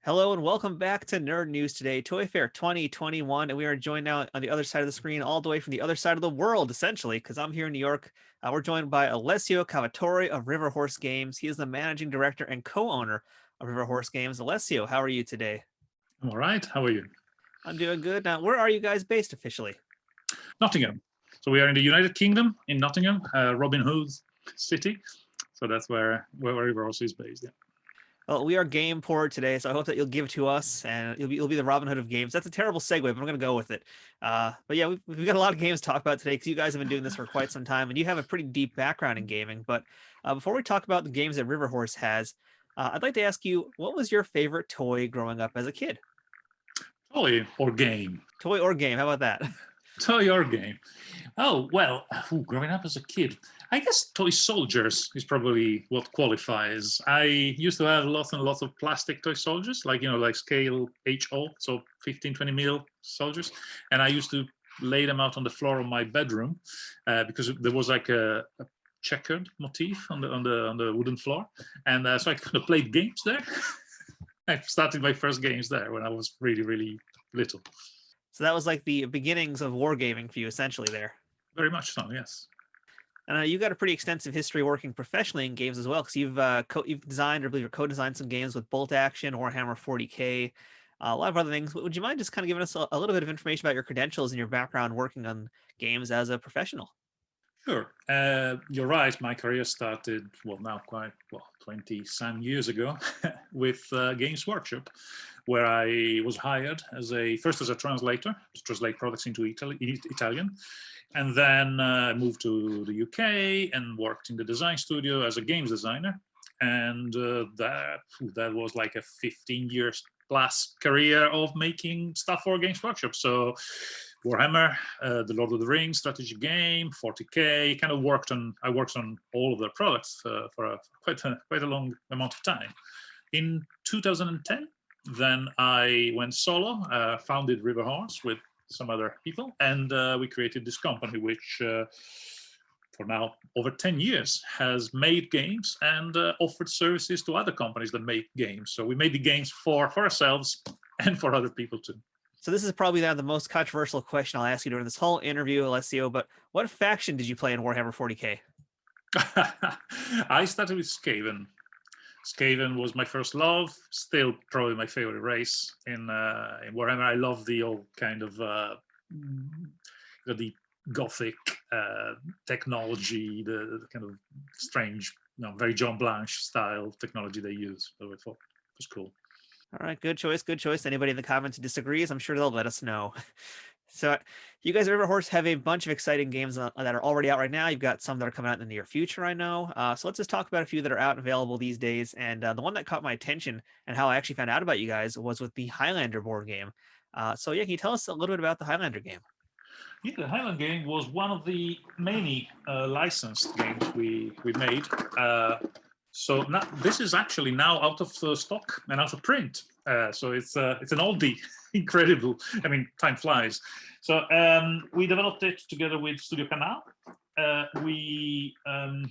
Hello and welcome back to Nerd News Today, Toy Fair 2021, and we are joined now on the other side of the screen, all the way from the other side of the world, essentially, because I'm here in New York. We're joined by Alessio Cavatore of River Horse Games. He is the managing director and co-owner of River Horse Games. Alessio, how are you today? I'm all right. How are you? I'm doing good. Now, where are you guys based officially? Nottingham. So we are in the United Kingdom, in Nottingham, Robin Hood's city. So that's where River Horse is based. Yeah. Well, we are game poor today, so I hope that you'll give it to us, and you'll be the Robin Hood of games. That's a terrible segue, but I'm going to go with it. But yeah, we've got a lot of games to talk about today because you guys have been doing this for quite some time, and you have a pretty deep background in gaming. But before we talk about the games that River Horse has, I'd like to ask you, what was your favorite toy growing up as a kid? Toy or game? Toy or game? How about that? Toy or game? Oh, well, growing up as a kid, I guess toy soldiers is probably what qualifies. I used to have lots and lots of plastic toy soldiers, like scale HO, so 15, 20 mil soldiers. And I used to lay them out on the floor of my bedroom because there was like a checkered motif on the wooden floor. And so I kind of played games there. I started my first games there when I was really, really little. So that was like the beginnings of wargaming for you, essentially, there. Very much so, yes. And you've got a pretty extensive history working professionally in games as well, because you've designed, or I believe you're co-designed some games with Bolt Action, Warhammer 40K, a lot of other things. Would you mind just kind of giving us a little bit of information about your credentials and your background working on games as a professional? Sure. You're right. My career started, now quite, 20 some years ago with Games Workshop, where I was hired first as a translator to translate products into Italian. And then moved to the UK and worked in the design studio as a games designer. And that was like a 15 years plus career of making stuff for Games Workshop. So Warhammer, the Lord of the Rings strategy game, 40K. I worked on all of their products for quite a long amount of time. In 2010, then I went solo, founded River Horse with some other people, and we created this company, which for now over 10 years has made games and offered services to other companies that make games. So we made the games for ourselves and for other people too. So this is probably now the most controversial question I'll ask you during this whole interview, Alessio, but what faction did you play in Warhammer 40K? I started with Skaven. Skaven was my first love, still probably my favorite race in Warhammer. I love the old kind of the gothic technology, the kind of strange, very John Blanche style technology they use. So I thought it was cool. All right, good choice, good choice. Anybody in the comments who disagrees, I'm sure they'll let us know. So you guys at River Horse have a bunch of exciting games that are already out right now. You've got some that are coming out in the near future, I know. So let's just talk about a few that are out and available these days. And the one that caught my attention and how I actually found out about you guys was with the Highlander board game. So yeah, can you tell us a little bit about the Highlander game? Yeah, the Highland game was one of the many licensed games we made. So now, this is actually now out of stock and out of print. So it's an oldie, incredible. I mean, time flies. So we developed it together with Studio Canal. We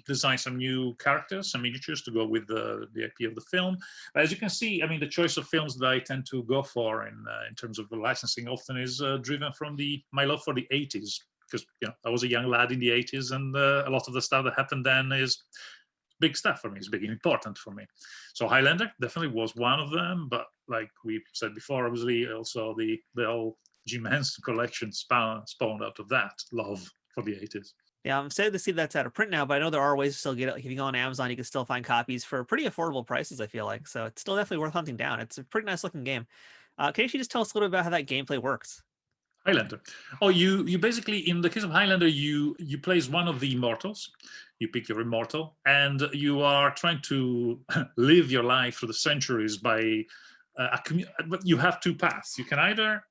designed some new characters, some miniatures to go with the IP of the film. As you can see, I mean, the choice of films that I tend to go for in terms of the licensing often is driven from my love for the 80s. Because I was a young lad in the 80s, and a lot of the stuff that happened then is big stuff for me. It's big and important for me. So Highlander definitely was one of them. But like we said before, obviously also the whole Jim Henson collection spawned out of that love for the 80s. Yeah, I'm sad to see that's out of print now, but I know there are ways to still get it. Like if you go on Amazon, you can still find copies for pretty affordable prices, I feel like. So it's still definitely worth hunting down. It's a pretty nice looking game. Can you actually just tell us a little bit about how that gameplay works? Highlander. Oh, you basically, in the case of Highlander, you play as one of the immortals. You pick your immortal, and you are trying to live your life through the centuries by but you have two paths. You can either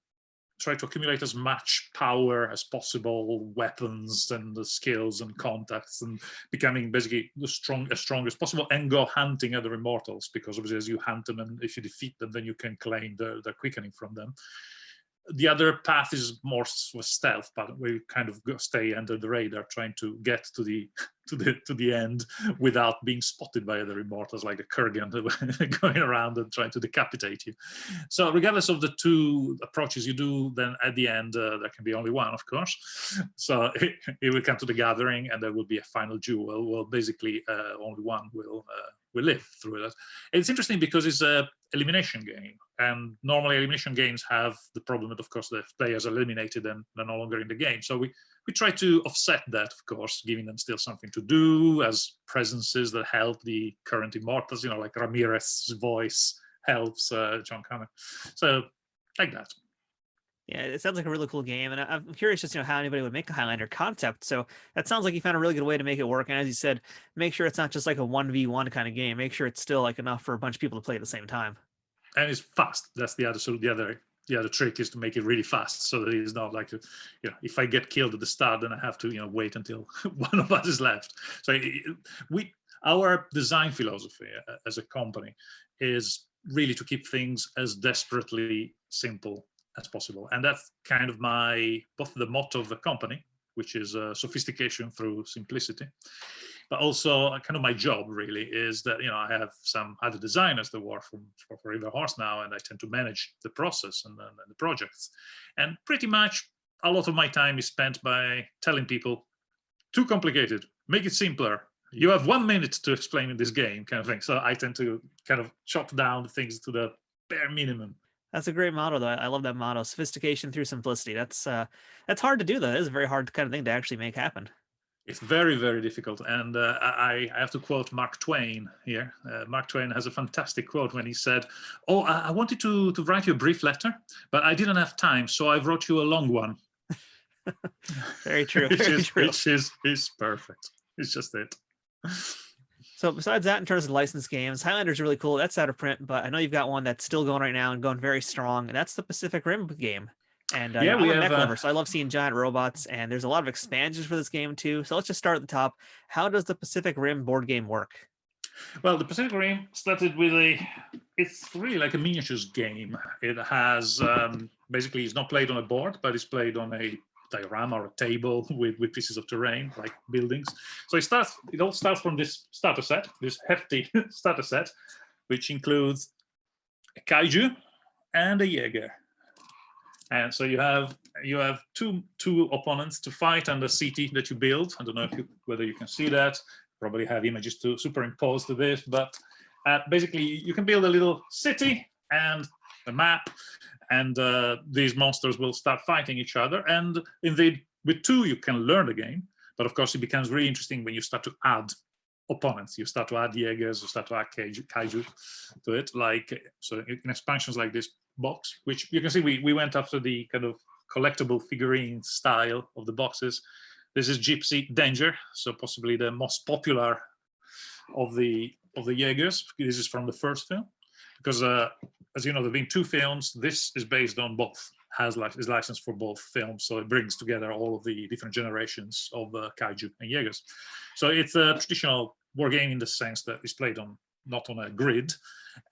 try to accumulate as much power as possible, weapons and the skills and contacts, and becoming basically as strong as possible, and go hunting other immortals, because obviously as you hunt them and if you defeat them, then you can claim the quickening from them. The other path is more stealth, but we kind of stay under the radar, trying to get to the to the end without being spotted by other immortals like a Kurgan going around and trying to decapitate you. So regardless of the two approaches you do, then at the end there can be only one, of course. So it will come to the gathering, and there will be a final duel. Well, basically only one will live through that. It's interesting because it's a elimination game, and normally elimination games have the problem that, of course, the players are eliminated and they're no longer in the game. So we try to offset that, of course, giving them still something to do as presences that help the current immortals, like Ramirez's voice helps John Connor. So like that. Yeah, it sounds like a really cool game, and I'm curious just how anybody would make a Highlander concept. So that sounds like you found a really good way to make it work. And as you said, make sure it's not just like a 1v1 kind of game. Make sure it's still like enough for a bunch of people to play at the same time. And it's fast. That's the other trick is to make it really fast, so that it's not like, if I get killed at the start, then I have to wait until one of us is left. So our design philosophy as a company is really to keep things as desperately simple as possible, and that's kind of both the motto of the company, which is sophistication through simplicity, but also kind of my job really is that I have some other designers that work for River Horse now, and I tend to manage the process and the projects, and pretty much a lot of my time is spent by telling people, too complicated, make it simpler, you have 1 minute to explain in this game, kind of thing. So I tend to kind of chop down things to the bare minimum. That's a great motto, though. I love that motto: sophistication through simplicity. That's hard to do, though. It is a very hard kind of thing to actually make happen. It's very, very difficult. And I have to quote Mark Twain here. Mark Twain has a fantastic quote when he said, "Oh, I wanted to write you a brief letter, but I didn't have time, so I wrote you a long one." Very true. Which is perfect. It's just it. So besides that, in terms of licensed games, Highlander's really cool. That's out of print, but I know you've got one that's still going right now and going very strong, and that's the Pacific Rim game. And Yeah, I'm we a have, mech lover, so I love seeing giant robots, and there's a lot of expansions for this game too. So let's just start at the top. How does the Pacific Rim board game work? Well, the Pacific Rim started with it's really like a miniatures game. It has, basically, it's not played on a board, but it's played on a diorama or a table with pieces of terrain, like buildings. So it all starts from this starter set, this hefty starter set, which includes a kaiju and a Jaeger. And so you have two opponents to fight on the city that you build. I don't know whether you can see that. Probably have images to superimpose to this, but basically you can build a little city and a map, and these monsters will start fighting each other. And indeed, with two you can learn the game, but of course it becomes really interesting when you start to add opponents. You start to add Jaegers, you start to add kaiju to it. Like, so in expansions like this box, which you can see we went after the kind of collectible figurine style of the boxes. This is Gypsy Danger, so possibly the most popular of the Jaegers. This is from the first film, because as you know, there've been two films. This is based on both, is licensed for both films, so it brings together all of the different generations of kaiju and Jaegers. So it's a traditional war game in the sense that it's played not on a grid,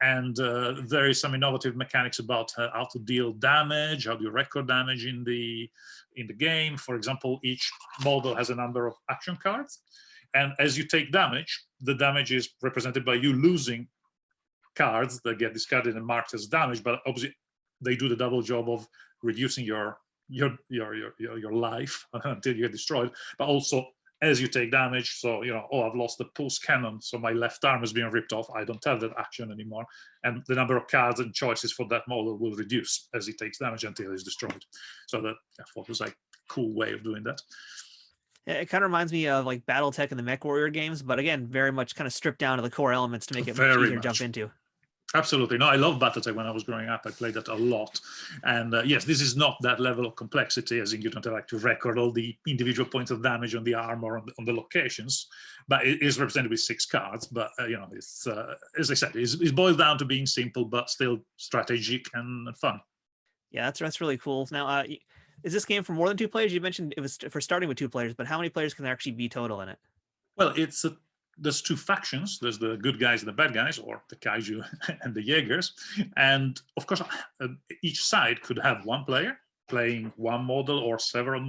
and there is some innovative mechanics about how to deal damage, how do you record damage in the game. For example, each model has a number of action cards, and as you take damage, the damage is represented by you losing cards that get discarded and marked as damage, but obviously they do the double job of reducing your life until you get destroyed, but also as you take damage. So, I've lost the pulse cannon, so my left arm is being ripped off. I don't have that action anymore. And the number of cards and choices for that model will reduce as it takes damage until it's destroyed. So that I thought was like a cool way of doing that. It kind of reminds me of like BattleTech and the Mech Warrior games, but again, very much kind of stripped down to the core elements to make it much easier to jump into. Absolutely. No, I love BattleTech. When I was growing up, I played that a lot. And yes, this is not that level of complexity, as in you don't have like to record all the individual points of damage on the arm or on the locations, but it is represented with 6 cards. But, it's, as I said, it's boiled down to being simple, but still strategic and fun. Yeah, that's really cool. Now, is this game for more than 2 players? You mentioned it was for starting with 2 players, but how many players can there actually be total in it? Well, there's 2 factions. There's the good guys and the bad guys, or the kaiju and the Jaegers. And of course, each side could have 1 player, playing one model or several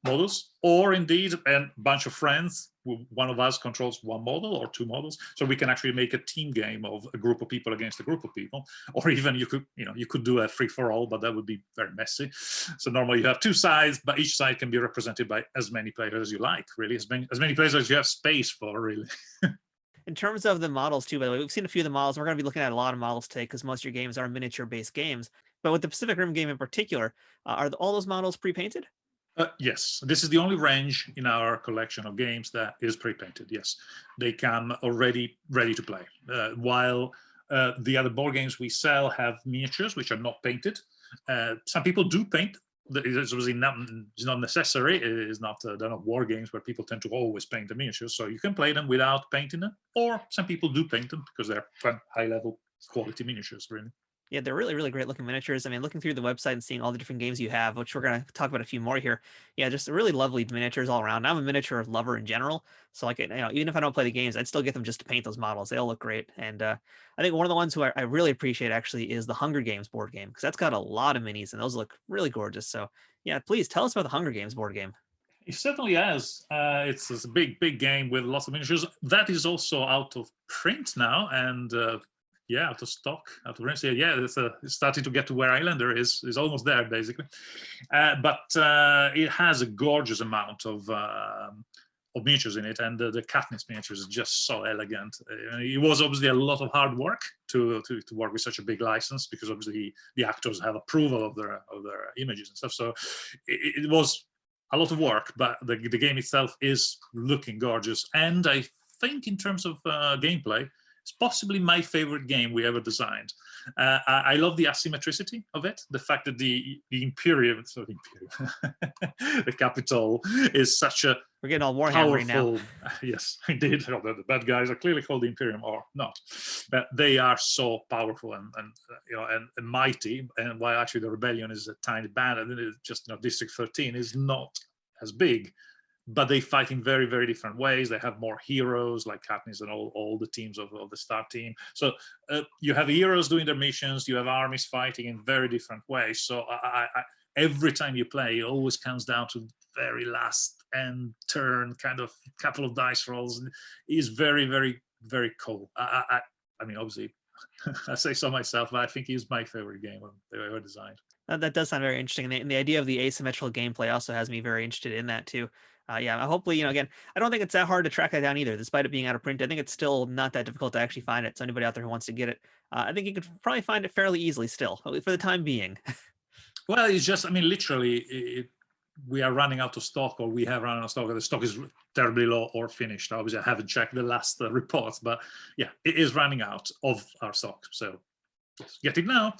models, or indeed a bunch of friends. One of us controls one model or two models, so we can actually make a team game of a group of people against a group of people. Or even you could do a free-for-all, but that would be very messy. So normally you have two sides, but each side can be represented by as many players as you like, really, as many players as you have space for, really. In terms of the models too, by the way, we've seen a few of the models. We're going to be looking at a lot of models today because most of your games are miniature-based games. But with the Pacific Rim game in particular, are all those models pre-painted? Yes, this is the only range in our collection of games that is pre-painted. Yes, they come already ready to play. While the other board games we sell have miniatures which are not painted. Some people do paint. It's obviously not necessary. It is not. They're not war games where people tend to always paint the miniatures. So you can play them without painting them, or some people do paint them because they're fun, high-level quality miniatures, really. Yeah, they're really, really great looking miniatures. I mean, looking through the website and seeing all the different games you have, which we're going to talk about a few more here. Yeah, just really lovely miniatures all around. I'm a miniature lover in general. So like, even if I don't play the games, I'd still get them just to paint those models. They all look great. And I think one of the ones who I really appreciate actually is the Hunger Games board game, because that's got a lot of minis and those look really gorgeous. So yeah, please tell us about the Hunger Games board game. It certainly has. It's a big, big game with lots of miniatures. That is also out of print now, and yeah, out of stock, out of print. Yeah, it's starting to get to where Islander is almost there, basically. But it has a gorgeous amount of miniatures in it, and the Katniss miniatures is just so elegant. It was obviously a lot of hard work to work with such a big license, because obviously the actors have approval of their images and stuff. So it was a lot of work, but the game itself is looking gorgeous. And I think in terms of gameplay, it's possibly my favorite game we ever designed. I love the asymmetricity of it. The fact that the Imperium, the capital is such a We're getting all Warhammer right now. Yes, indeed. The bad guys are clearly called the Imperium, or not. But they are so powerful and mighty. And while actually the rebellion is a tiny band, and then it's just District 13 is not as big, but they fight in very, very different ways. They have more heroes like Katniss and all the teams of the Star Team. So you have heroes doing their missions. You have armies fighting in very different ways. So every time you play, it always comes down to very last end turn, kind of couple of dice rolls. It is very, very, very cool. I mean, obviously, I say so myself, but I think he's my favorite game they've ever designed. That does sound very interesting, and the idea of the asymmetrical gameplay also has me very interested in that too. Yeah, hopefully, again, I don't think it's that hard to track that down either, despite it being out of print. I think it's still not that difficult to actually find it. So anybody out there who wants to get it, I think you could probably find it fairly easily still, for the time being. Well, it's just, I mean, literally, we are running out of stock, or we have run out of stock. The stock is terribly low or finished. Obviously, I haven't checked the last reports, but yeah, it is running out of our stock. So get it now.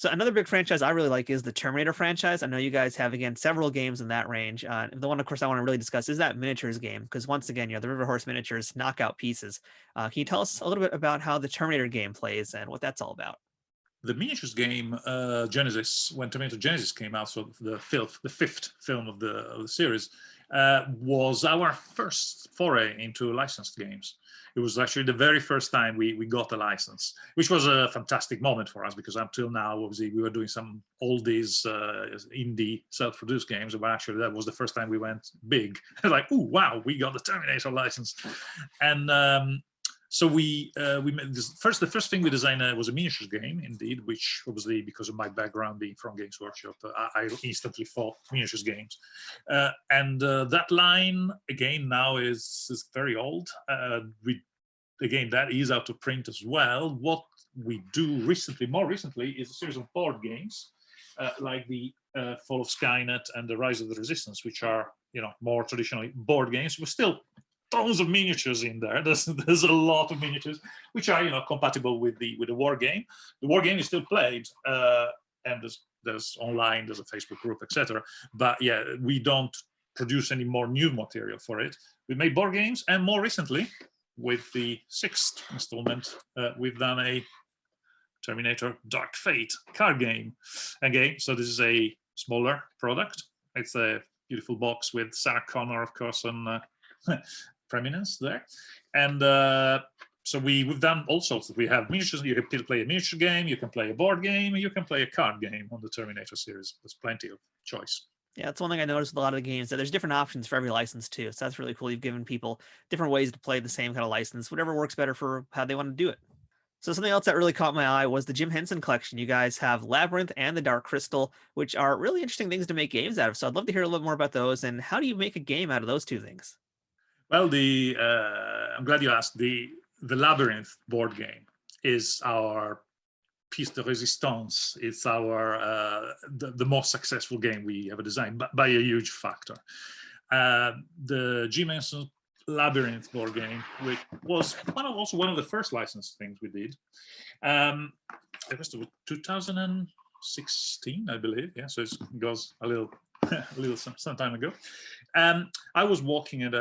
So another big franchise I really like is the Terminator franchise. I know you guys have, again, several games in that range. The one, of course, I want to really discuss is that miniatures game, because once again, the River Horse miniatures knockout pieces. Can you tell us a little bit about how the Terminator game plays and what that's all about? The miniatures game Genesis, when Terminator Genesis came out, so the fifth film of the series, was our first foray into licensed games. It was actually the very first time we got a license, which was a fantastic moment for us, because until now, obviously, we were doing some oldies, indie self-produced games, but actually that was the first time we went big. Like, oh wow, we got the Terminator license, and so we made this the first thing we designed was a miniatures game, indeed, which obviously, because of my background being from Games Workshop, I instantly thought miniatures games. And that line, again, now is very old. Again, that is out of print as well. What we do more recently, is a series of board games, like the Fall of Skynet and the Rise of the Resistance, which are, more traditionally board games. We're still tons of miniatures in there. There's a lot of miniatures, which are compatible with the war game. The war game is still played, and there's online, there's a Facebook group, etc. But yeah, we don't produce any more new material for it. We made board games, and more recently, with the 6th installment, we've done a Terminator Dark Fate card game. Again, so this is a smaller product. It's a beautiful box with Sarah Connor, of course, on preeminence there, and So we've done all sorts. We have miniatures. You can play a miniature game, you can play a board game, you can play a card game on the Terminator series. There's plenty of choice. Yeah, that's one thing I noticed with a lot of the games, that there's different options for every license too. So that's really cool. You've given people different ways to play the same kind of license, whatever works better for how they want to do it. So something else that really caught my eye was the Jim Henson collection. You guys have Labyrinth and the Dark Crystal, which are really interesting things to make games out of. So I'd love to hear a little more about those, and how do you make a game out of those two things? Well, I'm glad you asked. The Labyrinth board game is our piece de resistance. It's our the most successful game we ever designed by a huge factor. The Jim Henson Labyrinth board game, which was also one of the first licensed things we did. It was 2016, I believe. Yeah, so it goes a little some time ago. I was walking at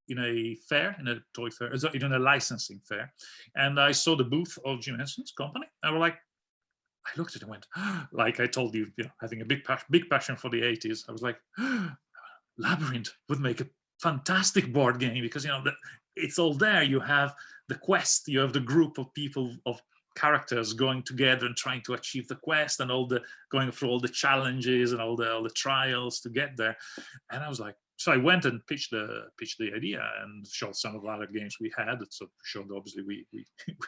in a fair, in a toy fair, in a licensing fair, and I saw the booth of Jim Henson's company. I looked at it and went, like I told you, having a big passion for the 80s. I was like, Labyrinth would make a fantastic board game, because it's all there. You have the quest, you have the group of people, of characters going together and trying to achieve the quest, and going through all the challenges and all the trials to get there. And I was like, so I went and pitched the idea and showed some of the other games we had. So showed, obviously we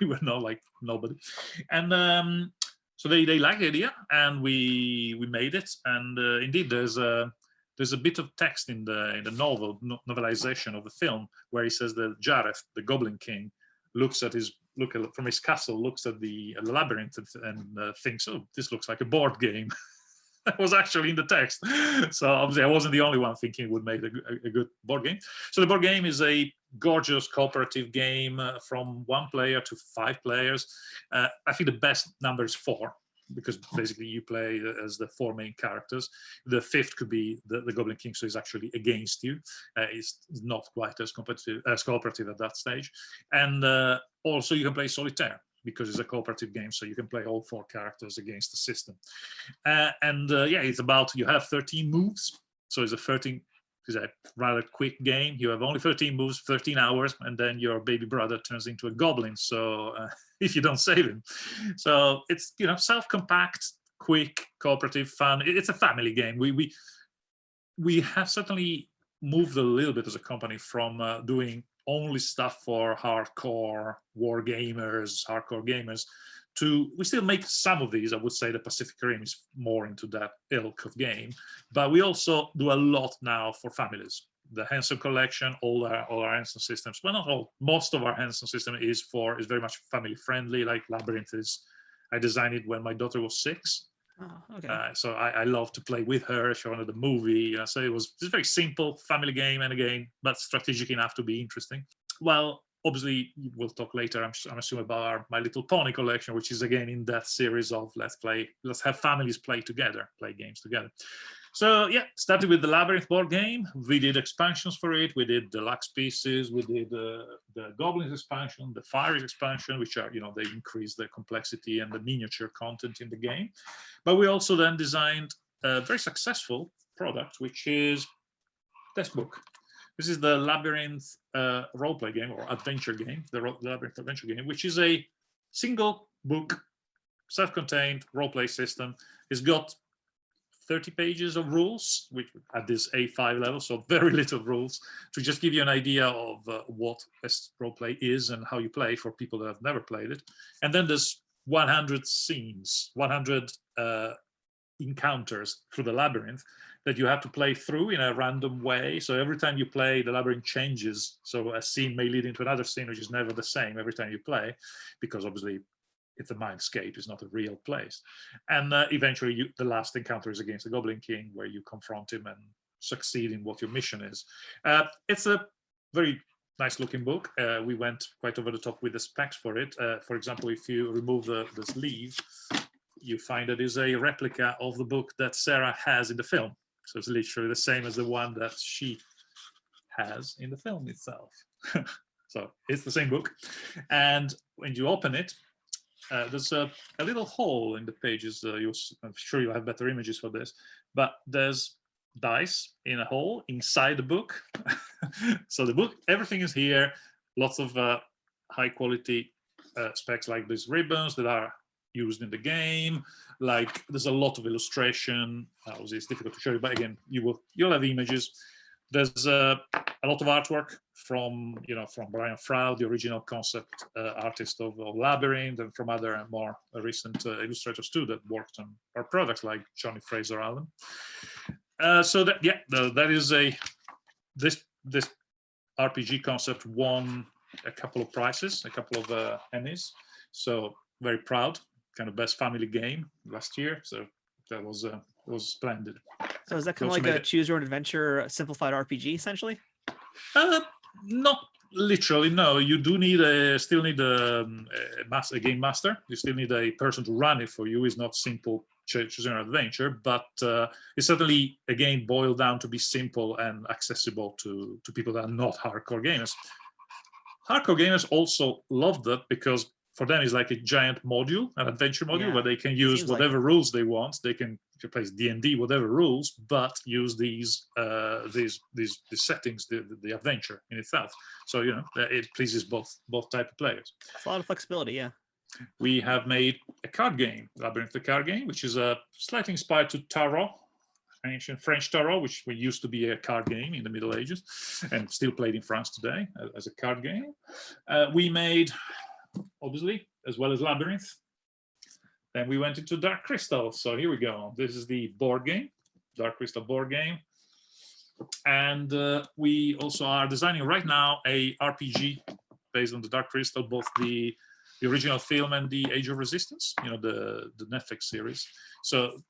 were not like nobody, and so they liked the idea, and we made it. And indeed, there's a bit of text in the novelization of the film where he says that Jareth, the Goblin King, from his castle, looks at the labyrinth and thinks, "Oh, this looks like a board game." That was actually in the text. So obviously I wasn't the only one thinking it would make a good board game. So the board game is a gorgeous cooperative game from 1 player to 5 players. I think the best number is 4, because basically you play as the 4 main characters. The 5th could be the Goblin King, so he's actually against you. He's not quite as cooperative at that stage. And also you can play solitaire, because it's a cooperative game, so you can play all 4 characters against the system. Yeah, it's about, you have 13 moves, so it's a rather quick game. You have only 13 moves, 13 hours, and then your baby brother turns into a goblin, so if you don't save him. So it's, self-compact, quick, cooperative, fun. It's a family game. We have certainly moved a little bit as a company from doing only stuff for hardcore war gamers, hardcore gamers, to, we still make some of these. I would say the Pacific Rim is more into that ilk of game, but we also do a lot now for families. The Henson collection, all our Henson systems, well, not all, most of our Henson system is very much family friendly. Like Labyrinth is, I designed it when my daughter was 6. Oh, okay. So I love to play with her, show her the movie. So it was just very simple family game, and again, but strategic enough to be interesting. Well, obviously, we'll talk later, I'm assuming, about our My Little Pony collection, which is again in that series of let's have families play together, play games together. So yeah, started with the Labyrinth board game. We did expansions for it. We did deluxe pieces. We did the Goblins expansion, the Fires expansion, which are, they increase the complexity and the miniature content in the game. But we also then designed a very successful product, which is this book. This is the Labyrinth roleplay game, or adventure game, the Labyrinth adventure game, which is a single book, self-contained roleplay system. It's got 30 pages of rules, which at this A5 level, so very little rules, to just give you an idea of what roleplay is and how you play for people that have never played it. And then there's 100 scenes, 100 encounters through the labyrinth that you have to play through in a random way. So every time you play, the labyrinth changes. So a scene may lead into another scene, which is never the same every time you play, because obviously it's a mindscape, it's not a real place. And eventually the last encounter is against the Goblin King, where you confront him and succeed in what your mission is. It's a very nice looking book. We went quite over the top with the specs for it. For example, if you remove the sleeve, you find that it's a replica of the book that Sarah has in the film. So it's literally the same as the one that she has in the film itself. So it's the same book. And when you open it, there's a little hole in the pages. I'm sure you'll have better images for this, but there's dice in a hole inside the book. So the book, everything is here. Lots of high quality specs like these ribbons that are used in the game. Like there's a lot of illustration. Obviously, it's difficult to show you, but again, you'll have images. There's a lot of artwork from Brian Froud, the original concept artist of Labyrinth, and from other more recent illustrators too that worked on our products like Johnny Fraser Allen. So that is this RPG concept won a couple of prizes, a couple of Emmys. So very proud. Kind of best family game last year. So that was splendid. So is that kind of like a choose your own adventure simplified RPG essentially? Not literally, no. You do still need a game master. You still need a person to run it for you. It's not simple choosing an adventure, but it's certainly a game boiled down to be simple and accessible to people that are not hardcore gamers. Hardcore gamers also love that because for them it's like a giant module, an adventure module, where they can use whatever rules they want. They can place D&D, whatever rules, but use these settings, the adventure in itself. So it pleases both type of players. It's a lot of flexibility, yeah. We have made a card game, Labyrinth, the card game, which is slightly inspired to Tarot, ancient French Tarot, which used to be a card game in the Middle Ages, and still played in France today as a card game. We made, obviously, as well as Labyrinth. Then we went into Dark Crystal. So here we go. This is the board game, Dark Crystal board game. And we also are designing right now a RPG based on the Dark Crystal, both the original film and the Age of Resistance, the Netflix series. So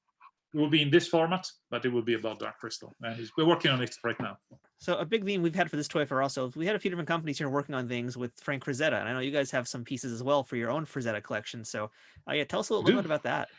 it will be in this format, but it will be about Dark Crystal. And we're working on it right now. So a big theme we've had for this toy fair also, we had a few different companies here working on things with Frank Frazetta. And I know you guys have some pieces as well for your own Frazetta collection. So yeah, tell us a little bit about that.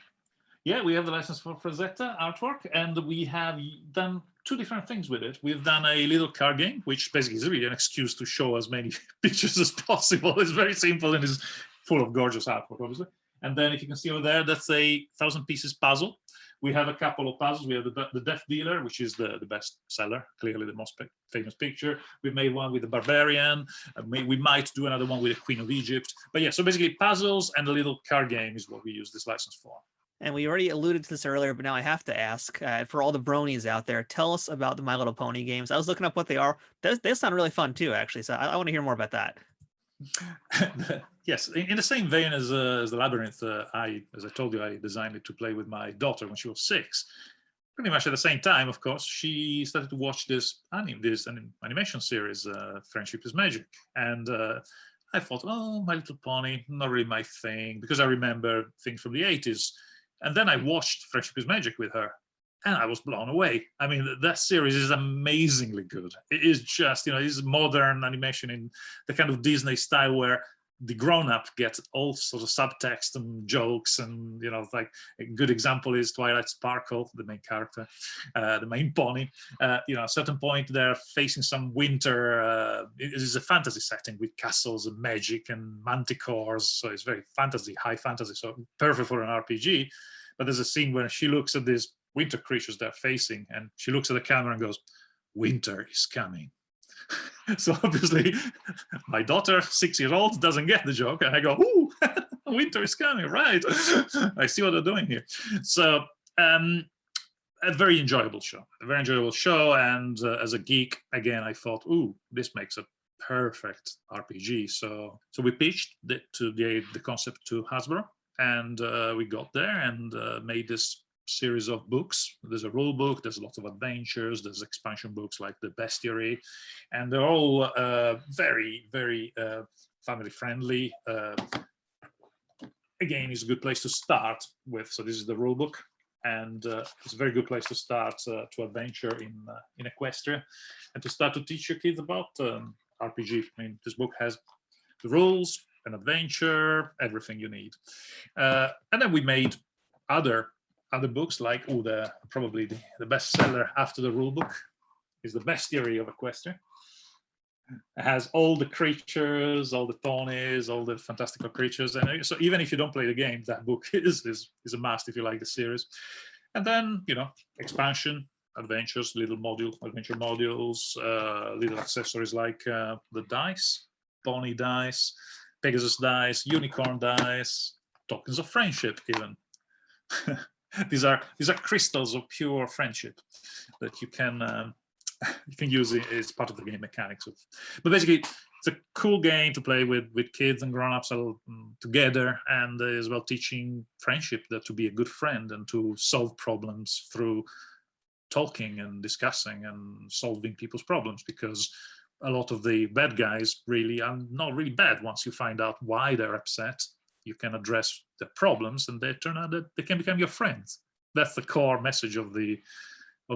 Yeah, we have the license for Frazetta artwork, and we have done two different things with it. We've done a little card game, which basically is really an excuse to show as many pictures as possible. It's very simple and is full of gorgeous artwork, obviously. And then if you can see over there, that's a 1,000 pieces puzzle. We have a couple of puzzles. We have the Death Dealer, which is the best seller, clearly the most famous picture. We made one with the Barbarian. We might do another one with the Queen of Egypt. But yeah, so basically puzzles and a little card game is what we use this license for. And we already alluded to this earlier, but now I have to ask, for all the bronies out there, tell us about the My Little Pony games. I was looking up what they are. They sound really fun too, actually. So I want to hear more about that. Yes, in the same vein as the Labyrinth, as I told you, I designed it to play with my daughter when she was 6. Pretty much at the same time, of course, she started to watch this animation series, Friendship is Magic. And I thought, oh, My Little Pony, not really my thing, because I remember things from the 80s. And then I watched Friendship is Magic with her, and I was blown away. I mean, that series is amazingly good. It is just, it's modern animation in the kind of Disney style where the grown-up get all sorts of subtext and jokes, and like a good example is Twilight Sparkle, the main character, the main pony. At a certain point they're facing some winter. It is a fantasy setting with castles and magic and manticores, so it's very fantasy, high fantasy, so perfect for an RPG. But there's a scene where she looks at these winter creatures they're facing, and she looks at the camera and goes, "Winter is coming." So obviously my daughter, 6-year-old, doesn't get the joke, and I go, "Ooh, winter is coming, right?" I see what they're doing here. So a very enjoyable show, and as a geek, again, I thought, "Ooh, this makes a perfect RPG." So we pitched the concept to Hasbro, and we got there and made this series of books. There's a rule book, there's lots of adventures, there's expansion books like the Bestiary, and they're all very, very family friendly. Again, it's a good place to start with. So this is the rule book, and it's a very good place to start to adventure in Equestria, and to start to teach your kids about RPG. I mean, this book has the rules, an adventure, everything you need. And then we made other books, like probably the best seller after the rule book is the Bestiary of Equestria. It has all the creatures, all the ponies, all the fantastical creatures, and so even if you don't play the game, that book is a must if you like the series. And then expansion, adventures, adventure modules, little accessories like the dice, pony dice, Pegasus dice, unicorn dice, tokens of friendship even. these are crystals of pure friendship that you can use as part of the game mechanics. But basically, it's a cool game to play with kids and grown-ups together, and as well teaching friendship, that to be a good friend and to solve problems through talking and discussing and solving people's problems, because a lot of the bad guys really are not really bad. Once you find out why they're upset, you can address the problems, and they turn out that they can become your friends. That's the core message of the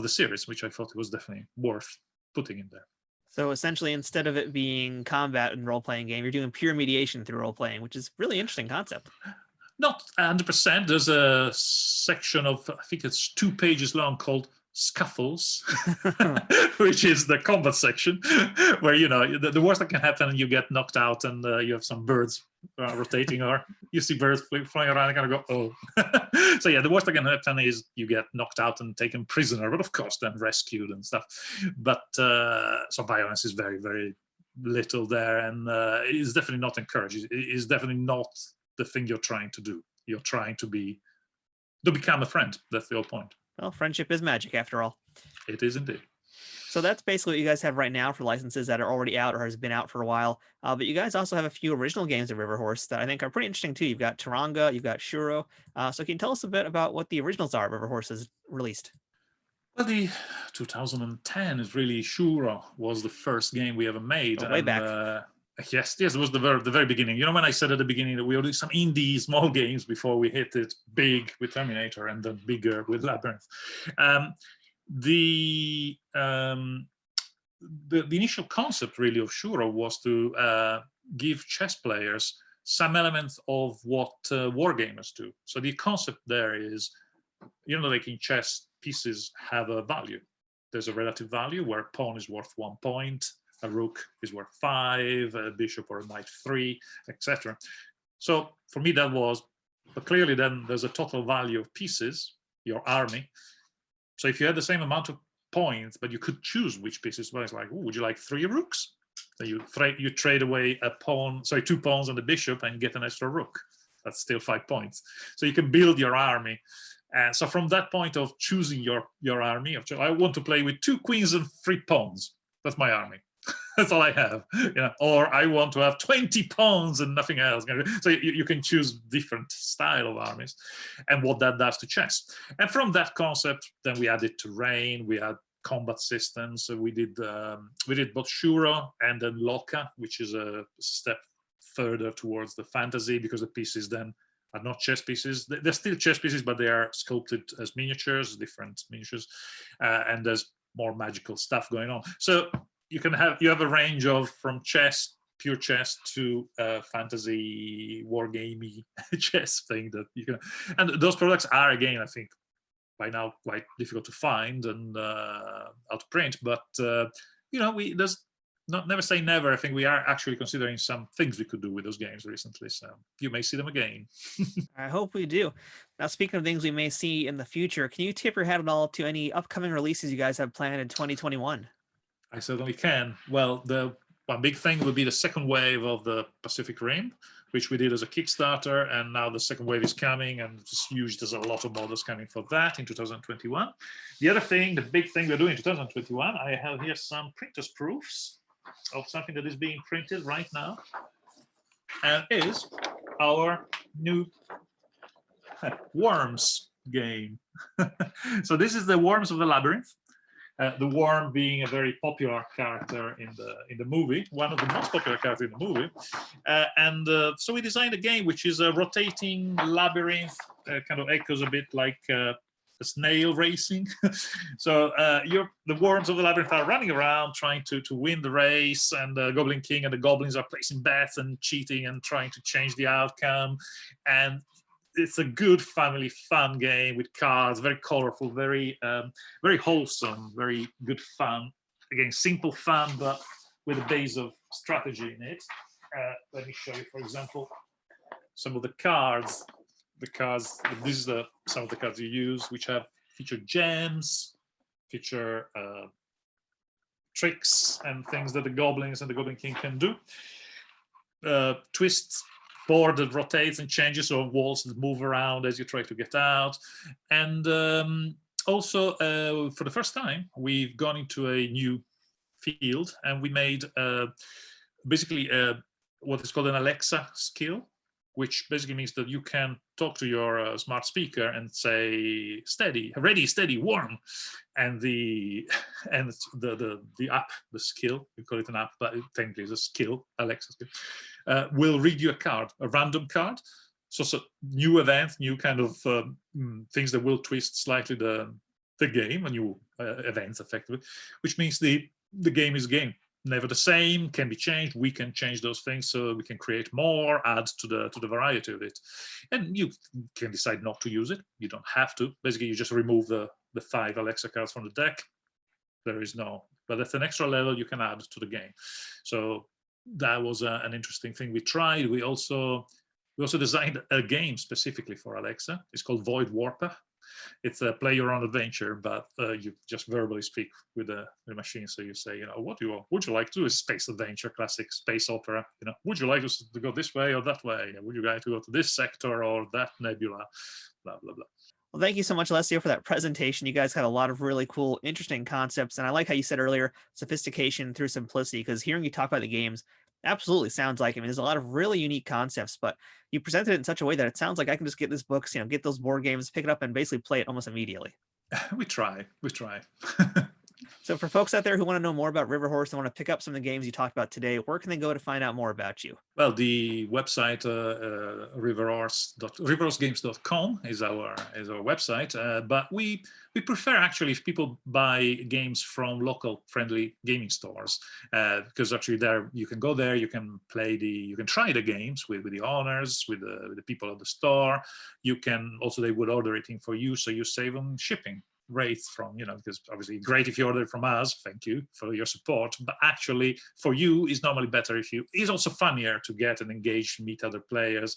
series, which I thought was definitely worth putting in there. So essentially, instead of it being combat and role-playing game, you're doing pure mediation through role-playing, which is really interesting concept. Not 100%. There's a section of, I think it's 2 pages long, called Scuffles, which is the combat section, where, you know, the worst that can happen, you get knocked out and you have some birds rotating, or you see birds flying around and kind of go, oh. So yeah, the worst that can happen is you get knocked out and taken prisoner, but of course then rescued and stuff. But so violence is very, very little there, and it's definitely not encouraged. It is definitely not the thing you're trying to do. You're trying to become a friend. That's the whole point. Well, friendship is magic after all. It is indeed. So that's basically what you guys have right now for licenses that are already out or has been out for a while. But you guys also have a few original games of River Horse that I think are pretty interesting too. You've got Taranga, you've got Shuro. So can you tell us a bit about what the originals are River Horse has released? Well, the 2010 is really, Shuro was the first game we ever made. Oh, way back. Yes, it was the very beginning. You know, when I said at the beginning that we would do some indie small games before we hit it big with Terminator and then bigger with Labyrinth. The initial concept really of Shuro was to give chess players some elements of what wargamers do. So the concept there is, you know, like in chess, pieces have a value. There's a relative value where a pawn is worth 1 point, a rook is worth 5, a bishop or a knight 3, etc. So for me that was, but clearly then there's a total value of pieces, your army. So if you had the same amount of points, but you could choose which pieces, well, it's like, ooh, would you like 3 rooks? So you trade away a pawn, sorry, 2 pawns and a bishop, and you get an extra rook. That's still 5 points. So you can build your army. And so from that point of choosing your army, I want to play with 2 queens and 3 pawns. That's my army. That's all I have, you know, or I want to have 20 pawns and nothing else. So you can choose different style of armies, and what that does to chess. And from that concept, then we added terrain, we had combat systems. So we did both Shuro and then Loka, which is a step further towards the fantasy, because the pieces then are not chess pieces. They're still chess pieces, but they are sculpted as miniatures, different miniatures, and there's more magical stuff going on. So you have a range of, from chess, pure chess, to fantasy wargamey chess thing that you can, and those products are, again, I think by now quite difficult to find and out to print. But you know, there's never say never. I think we are actually considering some things we could do with those games recently, so you may see them again. I hope we do. Now, speaking of things we may see in the future, can you tip your hat at all to any upcoming releases you guys have planned in 2021? I certainly can. Well, the one big thing would be the second wave of the Pacific Rim, which we did as a Kickstarter, and now the second wave is coming, and it's huge. There's a lot of models coming for that in 2021. The other thing, the big thing we're doing in 2021, I have here some printers proofs of something that is being printed right now, and is our new Worms game. So this is the Worms of the Labyrinth. The worm being a very popular character in the movie, one of the most popular characters in the movie, so we designed a game which is a rotating labyrinth, kind of echoes a bit like a snail racing. So the worms of the labyrinth are running around trying to win the race, and the Goblin King and the goblins are placing bets and cheating and trying to change the outcome. And it's a good family fun game with cards, very colorful, very wholesome, very good fun. Again, simple fun, but with a base of strategy in it. Let me show you, for example, some of the cards. This is some of the cards you use, which feature gems, feature tricks and things that the goblins and the Goblin King can do. twists board that rotates and changes, or walls that move around as you try to get out. And also, for the first time, we've gone into a new field, and we made basically what is called an Alexa skill, which basically means that you can talk to your smart speaker and say steady, ready, steady, warm, and the app, the skill, we call it an app, but technically it's a skill, Alexa skill, will read you a card, a random card. So new event, new kind of things that will twist slightly the game, a new events effectively, which means the game is game. Never the same, can be changed. We can change those things, so we can create more, add to the variety of it. And you can decide not to use it. You don't have to. Basically, you just remove the 5 Alexa cards from the deck. There is no, but that's an extra level you can add to the game. So that was an interesting thing we tried. We also designed a game specifically for Alexa. It's called Void Warper. It's a play your own adventure, but you just verbally speak with the machine. So you say, what would you like to do? A space adventure, classic space opera. Would you like to go this way or that way? Would you like to go to this sector or that nebula? Blah blah blah. Well, thank you so much, Alessio, for that presentation. You guys had a lot of really cool, interesting concepts. And I like how you said earlier, sophistication through simplicity, because hearing you talk about the games absolutely sounds like, there's a lot of really unique concepts, but you presented it in such a way that it sounds like I can just get this books, get those board games, pick it up and basically play it almost immediately. We try. So for folks out there who want to know more about River Horse and want to pick up some of the games you talked about today, where can they go to find out more about you? Well, the website riverhorsegames.com is our website, but we prefer actually if people buy games from local friendly gaming stores, because actually there you can go there, you can you can try the games with the owners, with the people at the store. You can also, they would order it in for you, so you save on shipping rates from, because obviously great if you order it from us, thank you for your support, but actually for you is normally better if it's also funnier to get and engage, meet other players.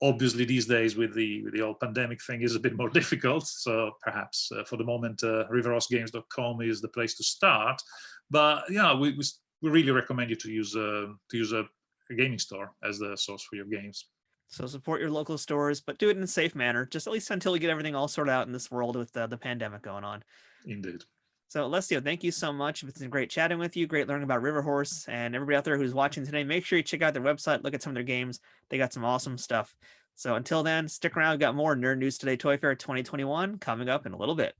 Obviously these days with the old pandemic thing is a bit more difficult, so perhaps for the moment riverhorsegames.com is the place to start. But we really recommend you to use a gaming store as the source for your games. So support your local stores, but do it in a safe manner, just at least until we get everything all sorted out in this world with the pandemic going on. Indeed. So Alessio, thank you so much. It's been great chatting with you. Great learning about River Horse. And everybody out there who's watching today, make sure you check out their website, look at some of their games. They got some awesome stuff. So until then, stick around. We've got more Nerd News Today Toy Fair 2021 coming up in a little bit.